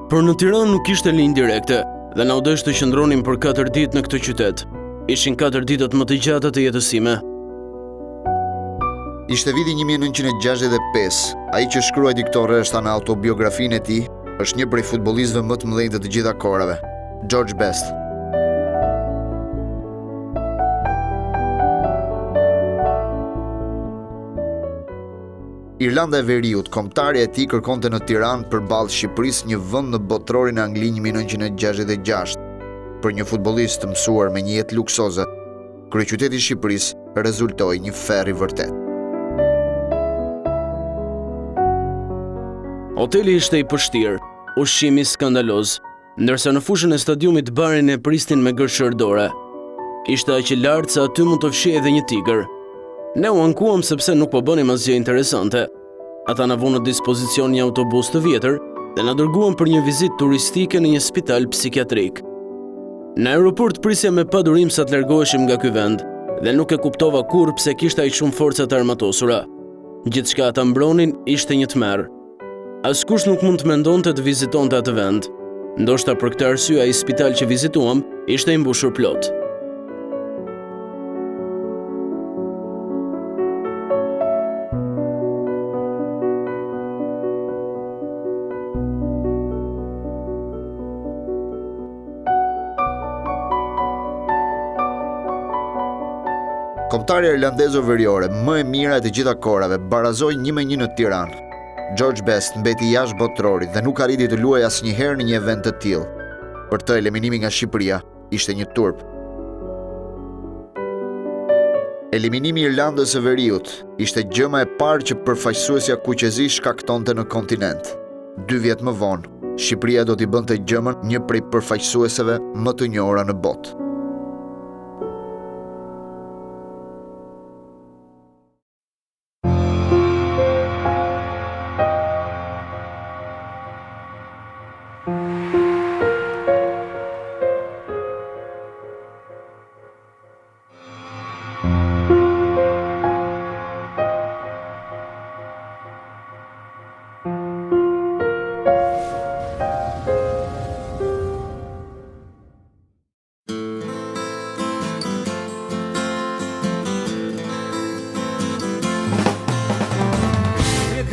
Por në Tiranë nuk ishte linjë direkte dhe na u desh të qëndronim për 4 ditë në këtë qytet. Ishin 4 ditët më të gjata të jetës time. Ishte viti 1965. Ai që shkruajti këto rreshta në autobiografinë e tij është një prej futbollistëve më të mëdhenj të gjitha kohërave, George Best. Irlanda e Veriut, kombëtarja e tij kërkonte në Tiranë përballë Shqipërisë një vend në botrorin angli 1966. Për një futbollist të mësuar me një jetë luksoze, kryeqyteti i Shqipërisë rezultoi një ferr i vërtet. Hoteli ishte i përshtirë, ushqimi skandaloz, ndërsa në fushën e stadiumit barin e prisnin me gërshër dore. Ishte aq i lartë se aty mund të fshihej edhe një tigër. Ne u ankuam sepse nuk po bënim asgjë interesante. Ata na vunë në dispozicion një autobus të vjetër dhe na dërguan për një vizitë turistike në një spital psikiatrik. Në aeroport prisja me padurim sa të largoheshim nga ky vend dhe nuk e kuptova kurrë pse kishte aq shumë forca të armatosura. Gjithçka ata mbronin ishte një tmerr. Askush nuk mund të mendonte të vizitonte atë vend. Ndoshta për këtë arsye ai spital që vizituam ishte i mbushur plot. Kombëtarja irlandezo-veriore më e mira e të gjitha kohërave barazoi 1-1 në Tiranë. George Best mbeti jashtë botrorit dhe nuk arriti të luajë asnjëherë në një event të tillë. Për të eliminimi nga Shqipëria ishte një turp. Eliminimi i Irlandës së Veriut ishte gjëma e parë që përfaqësuesja kuqezi shkaktonte në kontinent. 2 vjet më vonë, Shqipëria do t'i bënte gjëmën një prej përfaqësueseve më të njohura në botë.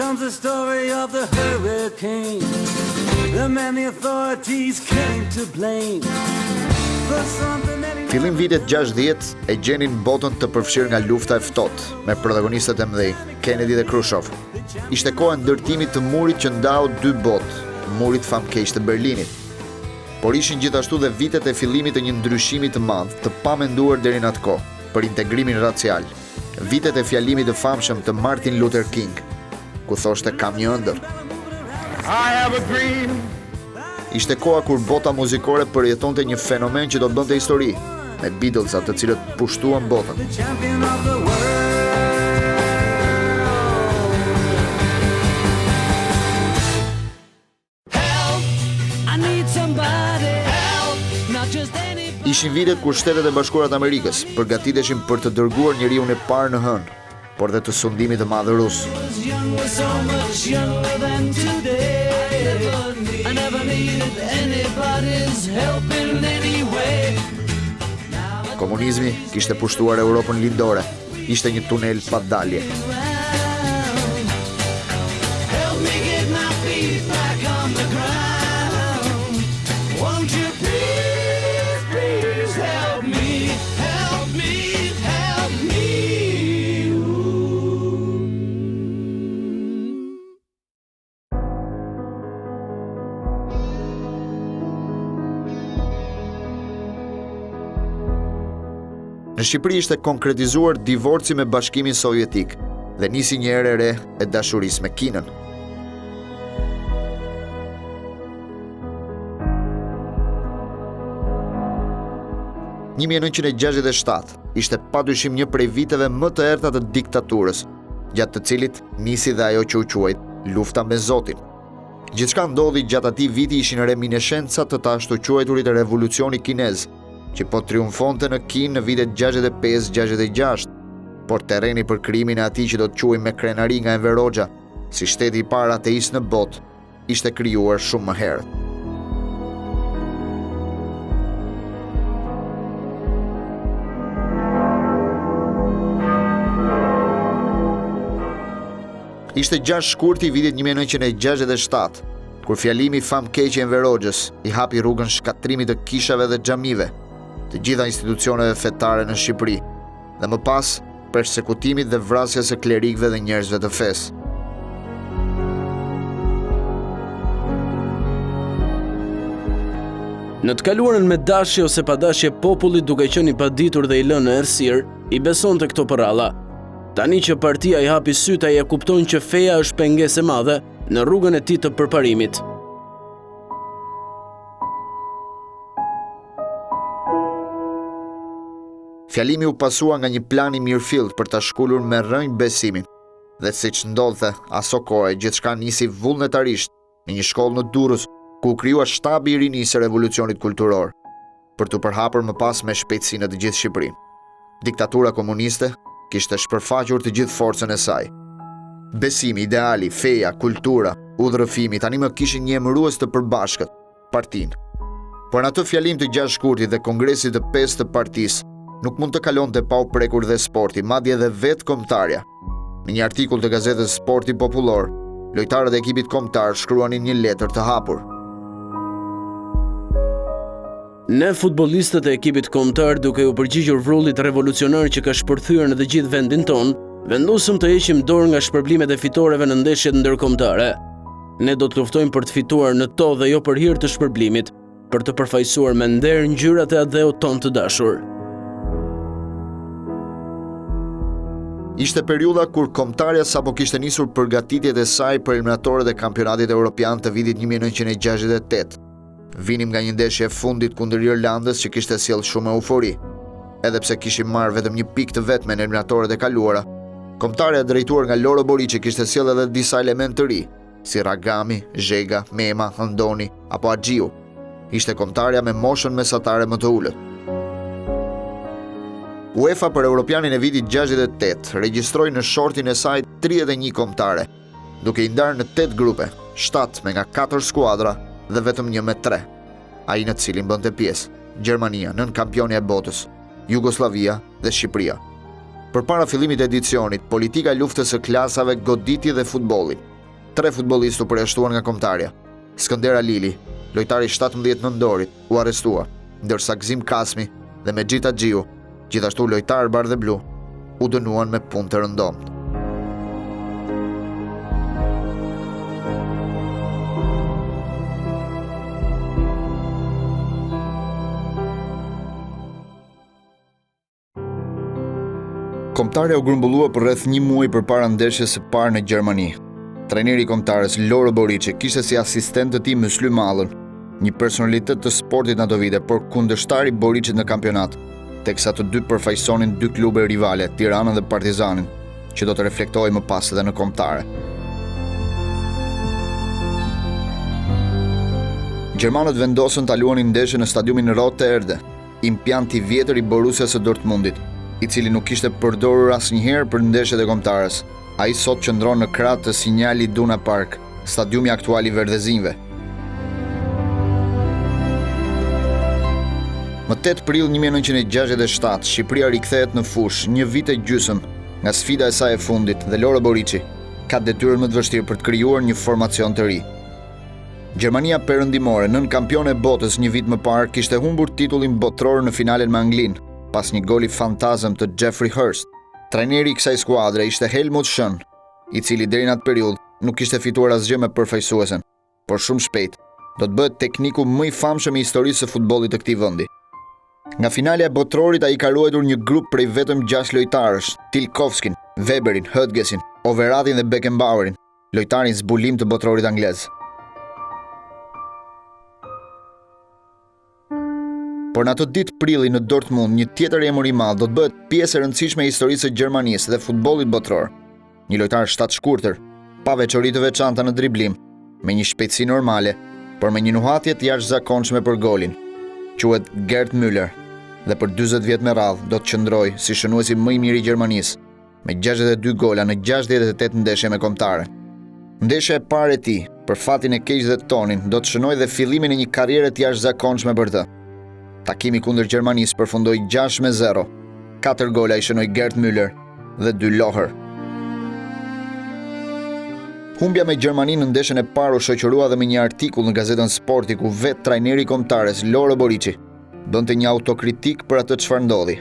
Comes the story of the hurricane. The man the authorities came to blame. Fillim vitet 60 e gjenin botën të përfshirë nga lufta e ftohtë, me protagonistët e mëdhenj, Kennedy dhe Khrushchev. Ishte koha e ndërtimit të murit që ndau 2 botë, murit famkeq të Berlinit. Por ishin gjithashtu dhe vitet e fillimit të një ndryshimi të madh, të pamenduar deri në atë kohë, për integrimin racial. Vitet e fjalimit të famshëm të Martin Luther King, ku thoshte kam një ëndër. Ishte koha kur bota muzikore përjetonte një fenomen që do të bënte histori, me Beatlesat të cilët pushtuan botën. Ishin vitet kur Shtetet e Bashkuara të Amerikës përgatiteshin për të dërguar njeriun e parë në hënë, por dhe të sundimit të madh rus. Komunizmi kishte pushtuar Europën lindore, ishte një tunel pa dalje. Në Shqipëri ishte konkretizuar divorci me Bashkimin Sovjetik dhe nisi një erë e re e dashurisë me Kinën. Në 1967 ishte padyshim një prej viteve më të errta të diktaturës, gjatë të cilit nisi dhe ajo që u quajt lufta me Zotin. Gjithçka ndodhi gjatë atij viti ishin reminiscenca të të ashtu quajturit revolucioni kinez, që po triumfonte në Kinë në vitet 65-66, por terreni për krimin e atij që do të quajmë me krenari nga Enver Hoxha, si shteti i parë ateist në botë, ishte krijuar shumë më herët. Ishte 6 shkurti i vitit 1967, kur fjalimi famkeqe Enver Hoxhës i hapi rrugën shkatrimit të kishave dhe xhamive, të gjitha institucioneve fetare në Shqipëri, dhe më pas persekutimit dhe vrasjes së klerikëve dhe njerëzve të fesë. Në të kaluarën me dashje ose padashje, populli duke qenë i paditur dhe i lënë në errësirë, i besonte këto përralla. Tani që partia i hapi sytë, ai e kupton që feja është pengesë e madhe në rrugën e tij të përparimit. Fjalimi u pasua nga një plan i mirëfillt për ta shkullur me rrënjë besimin. Dhe siç ndodhte aso kohë, gjithçka nisi vullnetarisht në një shkollë në Durrës, ku u krijua shtabi i rinisë së revolucionit kulturor, për të përhapur më pas me shpejtësi në të gjithë Shqipërinë. Diktatura komuniste kishte shpërfaqur të gjithë forcën e saj. Besimi, ideali, feja, kultura, udhërëfimi tani më kishin një emërues të përbashkët, partinë. Por në atë fjalim të 6 shkurtit dhe kongresit të 5 të partisë, nuk mund të kalonte pa u prekur dhe sporti, madje edhe vetë kombëtarja. Në një artikull të gazetës Sporti Popullor, lojtarët e ekipit kombëtar shkruanin një letër të hapur. Ne futbollistët e ekipit kombëtar, duke u përgjigjur vrullit revolucionar që ka shpërthyer në të gjithë vendin ton, vendosëm të heqim dorë nga shpërblimet e fitoreve në ndeshjet ndërkombëtare. Ne do të luftojmë për të fituar në to dhe jo për hir të shpërblimit, për të përfaqësuar me nder ngjyrat e adheut ton të dashur. Ishte periudha kur kombëtarja sapo kishte nisur përgatitjet e saj për eliminatorët e kampionatit evropian të vitit 1968. Vinim nga një ndeshje e fundit kundër Irlandës që kishte sjell shumë eufori. Edhe pse kishim marrë vetëm një pikë të vetme në eliminatorët e kaluara, kombëtarja drejtuar nga Loro Boriçi kishte sjell edhe disa elementë të ri, si Ragami, Zhega, Mema, Hëndoni apo Axhiu. Ishte kombëtarja me moshën mesatare më të ulët. UEFA për Europianin e vitit 68 regjistroi në shortin e saj 31 kombëtare, duke i ndarë në 8 grupe, 7 me nga 4 skuadra dhe vetëm 1 me 3, ai në të cilin bënte pjesë Gjermania, nën kampionja e botës, Jugoslavia dhe Shqipëria. Përpara fillimit të edicionit, politika e luftës së klasave goditi dhe futbollin. 3 futbollistë u përjashtuan nga kombëtarja. Skënder Alili, lojtari 17 nëndorit, u arrestua, ndërsa Gzim Kasmi dhe Mexhit Axhiu, gjithashtu lojtar bardhë blu, u dënuan me punë të rëndomtë. Kombëtarja u grumbullua për rreth 1 muaj përpara ndeshjes së parë në Gjermani. Trajneri i kombëtarës Loro Boriçi kishte si asistent të tij Mysly Mallën, një personalitet të sportit në ato vite, por kundërshtar i Boriçit në kampionat, teksa të dy përfaqësonin 2 klube rivale, Tiranën dhe Partizanin, që do të reflektojë më pas edhe në kombëtare. Gjermanët vendosën ta luanin ndeshjen në stadiumin Rote Erde, impjant i vjetër i Borussias së Dortmundit, i cili nuk ishte përdorur asnjëherë për ndeshjet e kombëtarës. Ai sot qëndron në krah të Sinjali Iduna Park, stadiumi aktual i Verdhezinjve. Më 8 prill 1967, Shqipëria rikthehet në fushë, një vit e gjysmë nga sfida e saj e fundit dhe Loro Boriçi ka detyrën më të vështirë për të krijuar një formacion të ri. Gjermania perëndimore, nën kampione e botës një vit më parë, kishte humbur titullin botror në finalen me Anglinë, pas një goli fantazëm të Jeffrey Hurst. Trajneri i kësaj skuadre ishte Helmut Schön, i cili deri në atë periudhë nuk kishte fituar asgjë me përfaqësuesen, por shumë shpejt do të bëhet tekniku më i famshëm i historisë së futbollit të këtij vendi. Nga finalja e botrorit ai ka ruajtur një grup prej vetëm 6 lojtarësh, Tilkovskin, Weberin, Hötgesin, Overatin dhe Beckenbauerin, lojtarin zbulim të botrorit anglez. Por në ato ditë prilli në Dortmund, një tjetër emër i madh do të bëhet pjesë e rëndësishme e historisë së Gjermanisë dhe futbollit botror. Një lojtar 7 shkurtër, pa veçori të veçanta në driblim, me një shpejtësi normale, por me një nuhatje të jashtëzakonshme për golin. Quhet Gerd Müller dhe për 40 vjet me radhë do të qëndrojë si shënuesi më i mirë i Gjermanisë, me 62 gola në 68 ndeshje me kombëtare. Ndeshja e parë e tij, për fatin e keq dhe tonin, do të shënojë dhe fillimin e një karriere të jashtëzakonshme për të. Takimi kundër Gjermanisë përfundoi 6-0. 4 gola i shënoi Gerd Müller dhe 2 Loher. Humbja me Gjermaninë në ndeshjen e parë u shoqërua dhe me një artikull në gazetën Sporti ku vetë trajneri kombëtares Loro Boriçi bënte një autokritik për atë çfarë ndodhi.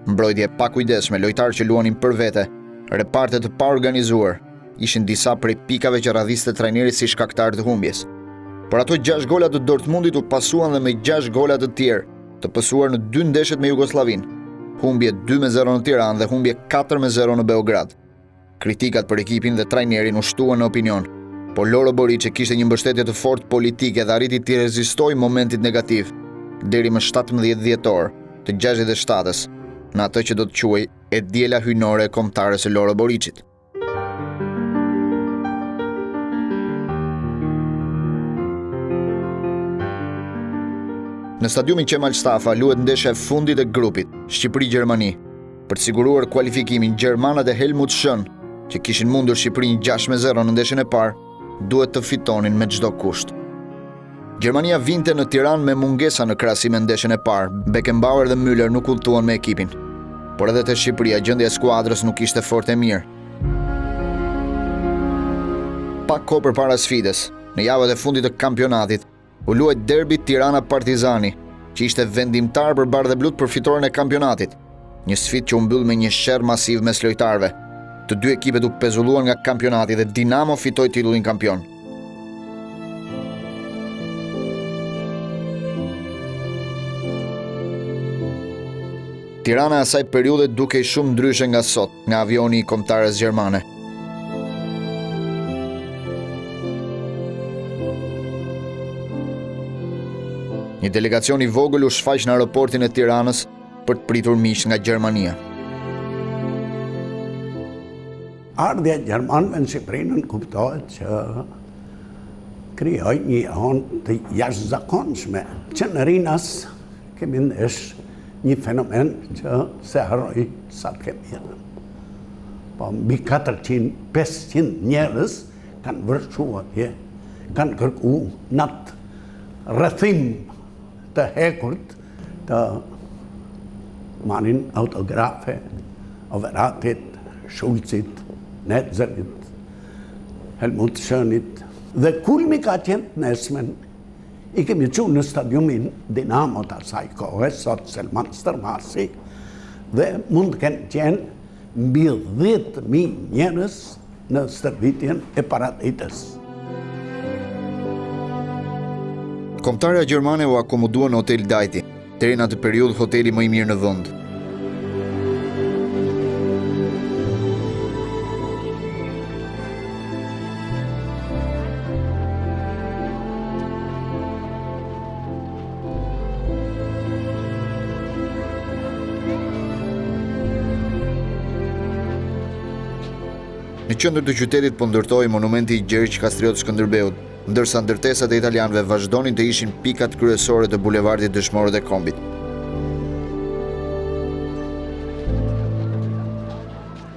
Mbrojtje pa kujdesshme, lojtarë që luanin për vete, reparte të pa organizuar, ishin disa prej pikave që radhiste trajnerit si shkaktar të humbjes. Por ato 6 gola të Dortmundit u pasuan dhe me 6 gola të tjerë, të pësuar në 2 ndeshjet me Jugosllavinë. Humbje 2-0 në Tiranë dhe humbje 4-0 në Beograd. Kritikat për ekipin dhe trajnerin u shtuan në opinion, por Loro Boriçi kishte një mbështetje të fortë politike dhe arriti të rezistojë momentit negativ deri më 17 dhjetor të 67-s, në atë që do të quaj e diela hyjnore e kombëtares së Loro Boriçit. Në stadiumin Qemal Stafa luhet ndeshja e fundit e grupit Shqipëri-Gjermani. Për të siguruar kualifikimin, gjermanët e Helmut Schön, që kishin mundur Shqipërinë 6-0 në ndeshjen e parë, duhet të fitonin me çdo kusht. Gjermania vinte në Tiranë me mungesa në krahasim me ndeshjen e parë. Beckenbauer dhe Müller nuk udhëtuan me ekipin. Por edhe te Shqipëria gjendja e skuadrës nuk ishte fort e mirë. Pak kohë përpara sfidës, në javët e fundit të kampionatit, u luajt derbi Tirana-Partizani, që ishte vendimtar për bardhë dhe blut për fitoren e kampionatit. Një sfidë që u mbyll me një sherr masiv mes lojtarëve. Të dy ekipet u pezulluan nga kampionati dhe Dinamo fitoi titullin kampion. Tirana e asaj periudhe dukej shumë ndryshe nga sot, nga avioni i kombëtares gjermane. Një delegacion i vogël u shfaq në aeroportin e Tiranës për të pritur miq nga Gjermania. Ardhja e gjermanëve në Shqipërinë kuptohet që krijoi një anë të jashtëzakonshme, që në rinas kemi ndesh një fenomen që se harroi sa të kemi. Po mbi 400-500 njerëz kanë vërshua atje, kanë kërku në atë rrethim të hekurt të marrin autografe, Overatit, Schulzit, Netzerit, Helmut Schönit. Dhe kulmi ka qenë nesmen, i kemi qenë në stadiumin Dinamo të asaj kohë, sot Selman Stërmasi, dhe mund të kenë qenë mbi 10.000 njerëz në stërvitjen e paraditës. Kombëtarja gjermane u akomodua në Hotel Dajti, deri në atë periudhë hoteli më i mirë në vend. Në qendër të qytetit po ndërtohej monumenti i Gjergj Kastriot Skënderbeut, ndërsa ndërtesat e italianëve vazhdonin të ishin pikat kryesore të bulevardit Dëshmorët e Kombit.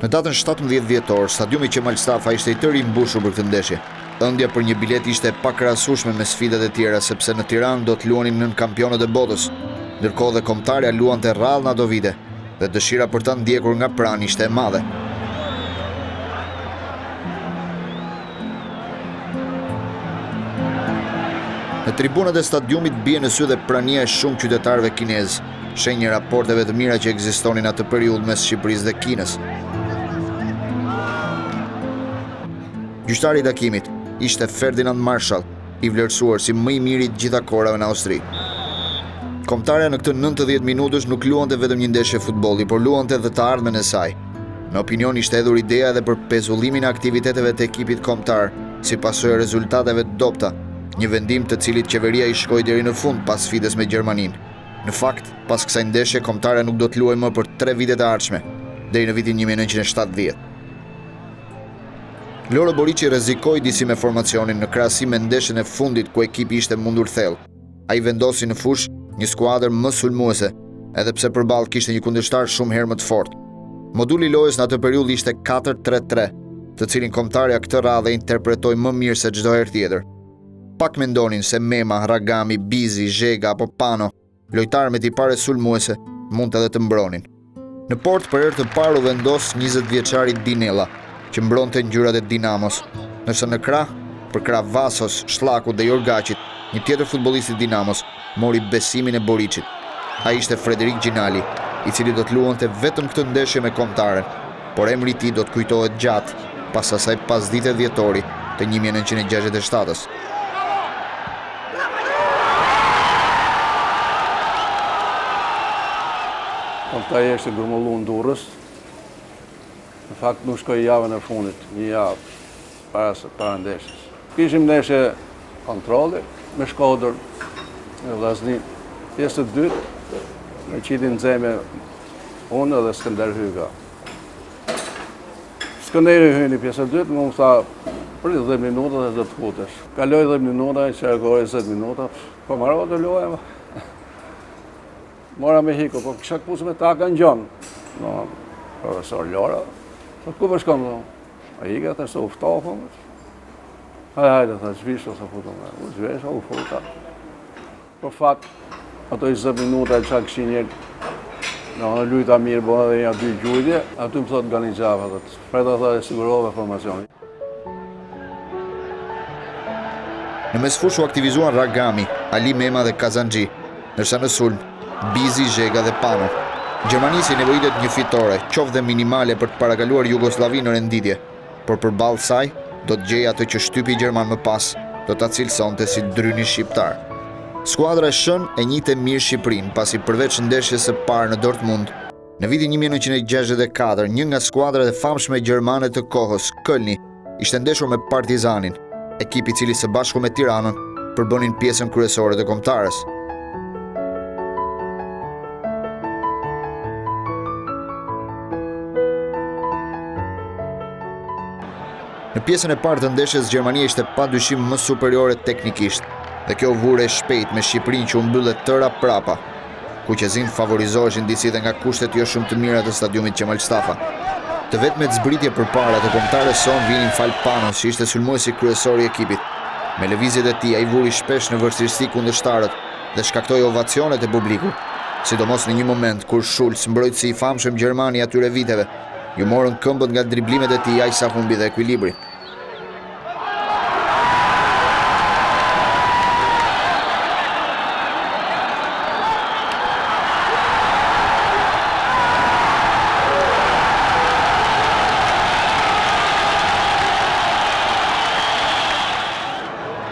Në datën 17 dhjetor, stadiumi Qemal Stafa ishte i tërë i mbushur për këtë ndeshje. Ëndja për një bilet ishte e pakrahasueshme me sfidat e tjera, sepse në Tiranë do të luanin nën kampionët e botës, ndërkohë dhe kombëtarja luante rrallë në ato vite, dhe dëshira për ta ndjekur nga pranë ishte e madhe. Në tribunat e stadiumit bie në sy dhe prania e shumë qytetarëve kinezë, shenjë raporteve të mira që ekzistonin atë periudhë mes Shqipërisë dhe Kinës. Gjyqtari i takimit ishte Ferdinand Marshall, i vlerësuar si më i miri të gjitha kohërave në Austri. Kombëtarja në këtë 90 minutësh nuk luante vetëm një ndeshje futbolli, por luante edhe të ardhmen e saj. Në opinion ishte hedhur ideja edhe për pezullimin e aktiviteteve të ekipit kombëtar, si pasojë e rezultateve të dobta. Një vendim të cilit qeveria i shkoi deri në fund pas sfidës me Gjermaninë. Në fakt, pas kësaj ndeshje kombëtarja nuk do të luajë më për 3 vitet e ardhshme, deri në vitin 1970. Loro Boriçi rrezikoi disi me formacionin në krahasim me ndeshjen e fundit ku ekipi ishte mundur thellë. Ai vendosi në fushë një skuadër më sulmuese, edhe pse përballë kishte një kundërshtar shumë herë më të fortë. Moduli i lojës në atë periudhë ishte 4-3-3, të cilin kombëtarja këtë radhë interpretoi më mirë se çdo herë tjetër. Pak mendonin se Mema, Ragami, Bizi, Zhega apo Pano, lojtarë me tipare sulmuese, mund edhe të mbronin. Në port për herë të parë u vendos 20 vjeçari Dinella, që mbronte ngjyrat e Dinamos. Nëse në krah, për krah Vasos, Shlakut dhe Jorgaqit, një tjetër futbollist i Dinamos mori besimin e Boricit. Ai ishte Frederik Gjinali, i cili do të luante vetëm këtë ndeshje me Kombëtaren, por emri i tij do të kujtohet gjatë pas asaj pasdite dhjetori të 1967-s. Kombëtari ishte grumullu në Durrës. Në fakt nuk shkoi javën e fundit, një javë para ndeshjes. Kishim ndeshje kontrolli me Shkodër, me Vllaznin. Pjesë të dytë me qitin nxeme unë dhe Skënder Hyga. Skënderi hyni pjesë të dytë, më tha për 10 minuta dhe do të futesh. Kaloi 10 minuta, i qarkoi 20 minuta, po marrova të luaja. Mora me hiko, po kisha këpusë me taka në gjonë. No, profesor Lora, po ku për shkom, a i ka të se uftohë, hajde, të zhvishë, sa futëm, u zhvishë, u futa. Për fakt, ato 20 minuta që këshin njërë, në lujta mirë, bo edhe një 2 gjujtje, aty më thotë Ganigjava, Freda thë e sigurove formacioni. Në mesfush u aktivizuan Ragami, Ali Mema dhe Kazanxhi, ndërsa në sulm, Bizi, Zhega dhe Pano. Gjermanisi nevojitet një fitore, qoftë dhe minimale për të parakaluar Jugosllavinë në renditje, por përballë saj do të gjejë atë që shtypi gjerman më pas, do ta cilësonte si dryni shqiptar. Skuadra e shën e njihte mirë Shqipërinë, pasi përveç ndeshjes së parë në Dortmund, në vitin 1964, një nga skuadrat e famshme gjermane të kohës, Kölni, ishte ndeshur me Partizanin, ekipi i cili së bashku me Tiranën përbënin pjesën kryesore të kombëtarës. Në pjesën e parë të ndeshjes, Gjermania ishte padyshim më superiore teknikisht, dhe kjo vure shpejt me Shqipërinë që u mbyllet tëra prapa. Kuqezin favorizoheshin disi dhe nga kushtet jo shumë të mira të stadiumit Qemal Stafa. Të vetmet zbritje përpara të kombëtarës son vinin fal Panos, që ishte sulmuesi kryesor i ekipit. Me lëvizjet e tij ai vuri shpesh në vërtetësi kundërshtarët dhe shkaktoi ovacionet e publikut, sidomos në një moment kur Schulz, mbrojtësi i famshëm gjerman i atyre viteve, ju morën këmbët nga driblimet e tij, aq sa humbi dhe ekuilibri.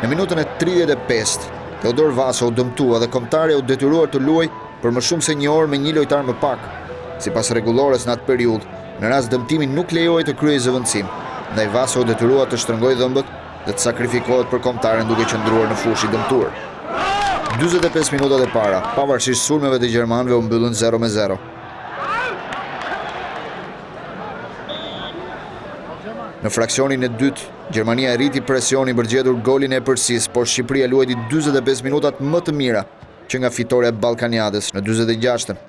Në minutën e 35, Teodor Vaso u dëmtua dhe kombëtarja u detyruar të luajë për më shumë se një orë me një lojtar më pak. Sipas rregullores në atë periudhë, në rast dëmtimi nuk lejohej të kryej zëvendësim, ndaj Vaso u detyrua të shtrëngojë dhëmbët dhe të sakrifikohet për kombëtaren duke qëndruar në fushë i dëmtuar. 45 minutat e para, pavarësisht sulmeve të gjermanëve, u mbyllën 0-0. Në fraksionin e dytë, Gjermania e rriti presionin për gjetur golin e përsis, por Shqipëria luajti 45 minutat më të mira që nga fitoria e Ballkaniades në 46-ën.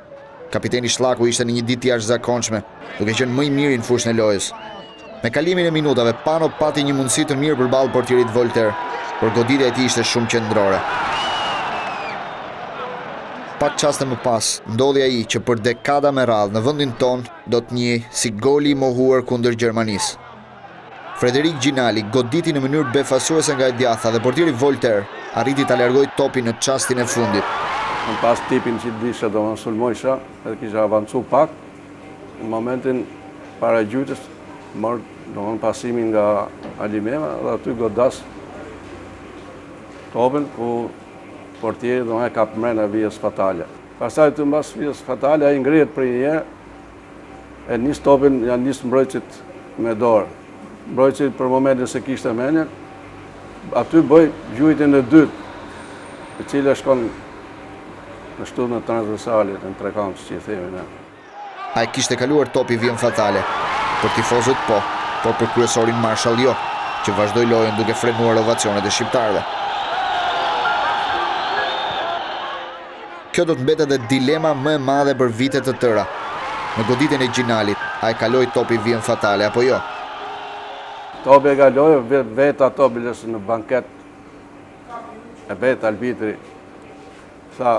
Kapiteni Shlaku ishte në një ditë të jashtëzakonshme, duke qenë më i miri në fushën e lojës. Me kalimin e minutave, Pano pati një mundësi të mirë përballë portierit Voltaire, por goditja e tij ishte shumë qendrore. Pak çaste më pas, ndodhi ai që për dekada me radhë në vendin ton do të njihej si goli i mohuar kundër Gjermanisë. Frederik Gjinali goditi në mënyrë befasuese nga e djatha dhe portieri Voltaire arriti ta largojë topin në çastin e fundit. Në pas tipin që disha do më sulmojsha, edhe kisha avancu pak, në momentin para gjytës, mërë do më pasimin nga Alimema dhe aty godas topin ku portieri do më ka përmena vijës fatale. Pastaj të mbas vijës fatale, a i ngrihet për një herë, e nis topin, janë nis mbrojtësit me dorë. Mbrojtësit për momentin se kishte menjen, aty bëj gjujtjen e dytë, e cila shkon në shtunë në transversalit, në trekamps që i themi ne. A e kishte kaluar topi vijën fatale, për tifozët po, por për kryesorin Marshall jo, që vazhdoi lojën duke frenuar ovacionet e shqiptarëve. Kjo do të mbetet edhe dilema më e madhe për vite të tëra. Në goditjen e Gjinalit, a e kaloi topi vijën fatale apo jo? Topi e kaloi, vetë ato bilës në banket, e vetë arbitri, tha,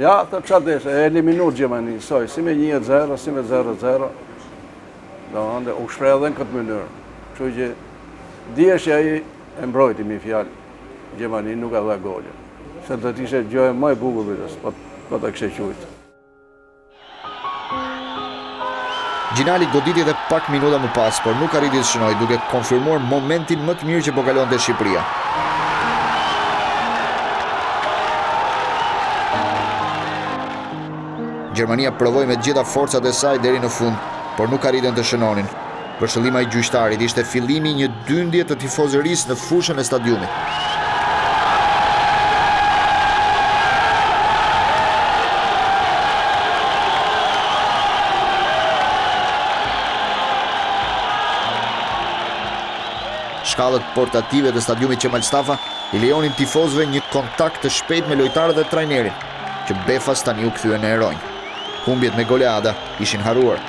ja, të qatë deshe, e eliminur Gjermani, soj, si me 1-0, si me 0-0, do ndë, u shprej edhe në këtë mënyrë. Kështu që Dihesh që ai e mbrojti me fjalë Gjermani nuk ka dha golin. Se do të ishte gjë më e bukur vetës, po ta kishte qujt. Gjinali goditi edhe pak minuta më pas, por nuk arriti të shënojë, duke konfirmuar momentin më të mirë që po kalonte Shqipëria. Gjermania provoi me të gjitha forcat e saj deri në fund, por nuk arritën të shënonin. Për shëllima i gjyqtarit ishte fillimi një dyndje të tifozërisë në fushën e stadiumit. Shkallët portative të stadiumit Qemal Stafa i lejonin tifozëve një kontakt të shpejt me lojtarët dhe trajnerin, që befas tani u kthyen në heronj. Humbjet me goleada ishin haruar.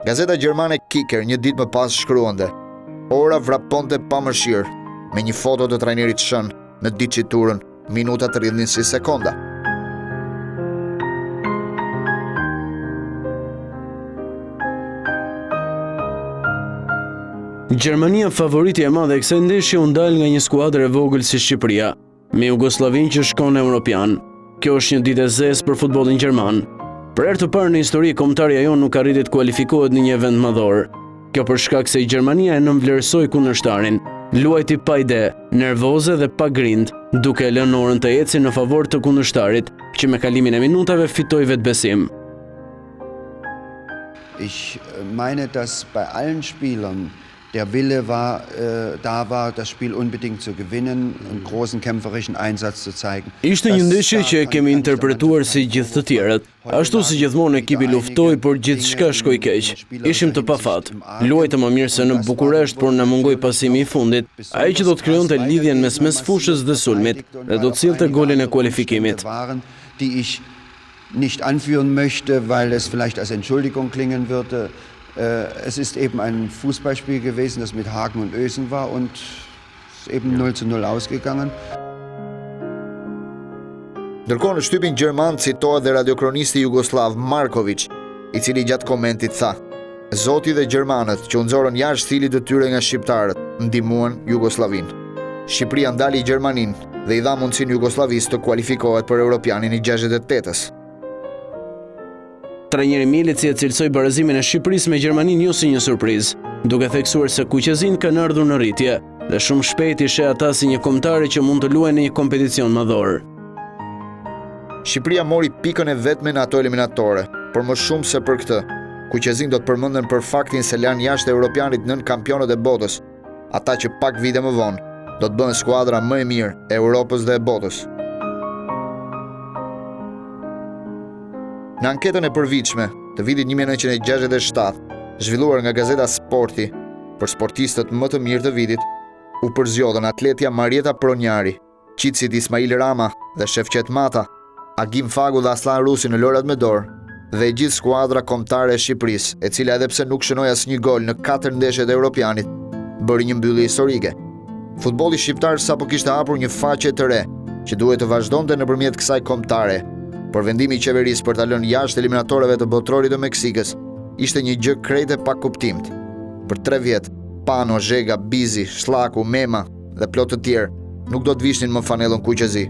Gazeta gjermane Kicker një ditë më pas shkruante: ora vraponte pa mëshirë, me një foto të trajnerit shën në diciturën, minuta të rrjedhin si sekonda. Gjermania, favoritja e madhe e kësaj ndeshje, u ndal nga një skuadër e vogël si Shqipëria, me Jugosllavin që shkon evropian. Kjo është një ditë e zezë për futbollin gjerman. Për herë të parë në histori, kombëtarja jonë nuk arriti të kualifikohet në një event madhor. Kjo për shkak se Gjermania e nënvlerësoi kundërshtarin, luajti pa ide, nervoze dhe pa grind, duke lënë orën të ecë në favor të kundërshtarit, që me kalimin e minutave fitoi vetbesim. Ich meine, dass bei allen Spielern der Wille da war, das Spiel unbedingt zu gewinnen, einen großen kämpferischen Einsatz zu zeigen. Ishte një ndeshje që e kemi interpretuar si gjithë të tjerët. Ashtu si gjithmonë ekipi luftoi, por gjithçka shkoi keq. Ishim të pafat. Luajtëm më mirë se në Bukuresht, por na mungoi pasimi i fundit. Ai që do të krijonte lidhjen mes fushës dhe sulmit dhe do të sillte golin e kualifikimit. Die ich nicht anführen möchte, weil es vielleicht als Entschuldigung klingen würde. Es ist eben ein Fußballspiel gewesen, das mit Haken und Ösen war und es ist eben 0-0 ausgegangen. Ndërkohë në shtypin gjerman citohet dhe radiokranisti jugoslav Marković, i cili gjatë komentit tha: Zoti dhe gjermanët që u nxorën jashtë stilit të tyre nga shqiptarët ndihmuan Jugosllavin. Shqipëria ndali Gjermaninë dhe i dha mundësinë Jugoslavisë të kualifikohet për Europianin e 68-s. Trajneri Milici e cilësoi barazimin e Shqipërisë me Gjermaninë jo si një surprizë, duke theksuar se kuqezin kanë ardhur në rritje dhe shumë shpejt i sheh ata si një kombëtare që mund të luajë në një kompeticion madhor. Shqipëria mori pikën e vetme në ato eliminatore, por më shumë se për këtë, kuqezin do të përmenden për faktin se lanë jashtë Europianit nën kampionët e botës, ata që pak vite më vonë do të bëhen skuadra më e mirë e Europës dhe e botës. Në anketën e përvitshme të vitit 1967, zhvilluar nga gazeta Sporti për sportistët më të mirë të vitit, u përzjodhën atletja Marieta Pronjari, qitësit Ismail Rama dhe Shefqet Mata, Agim Fagu dhe Aslan Rusi në lojrat me dorë, dhe gjithë skuadra kombëtare e Shqipërisë, e cila edhe pse nuk shënoi asnjë gol në 4 ndeshjet e Europianit, bëri një mbyllje historike. Futbolli shqiptar sapo kishte hapur një faqe të re, që duhet të vazhdonte nëpërmjet kësaj kombëtare. Por vendimi i qeverisë për ta lënë jashtë eliminatorëve të botrorit të Meksikës ishte një gjë krejt e pakuptimt. Për 3 vjet, Pano, Zhega, Bizi, Shlaku, Mema dhe plot të tjerë nuk do të vishnin më fanellën kuqezi.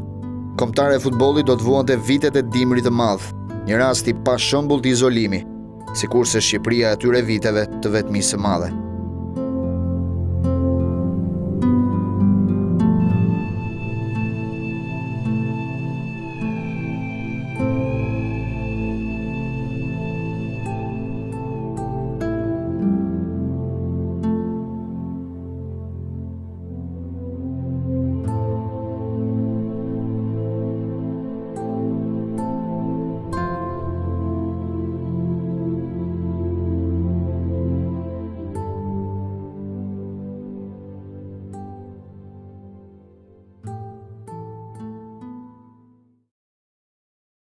Kombëtare e futbollit do të vuante vitet e dimrit të madh, një rast i pashembull të izolimi, sikurse Shqipëria e atyre viteve të vetmisë së madhe.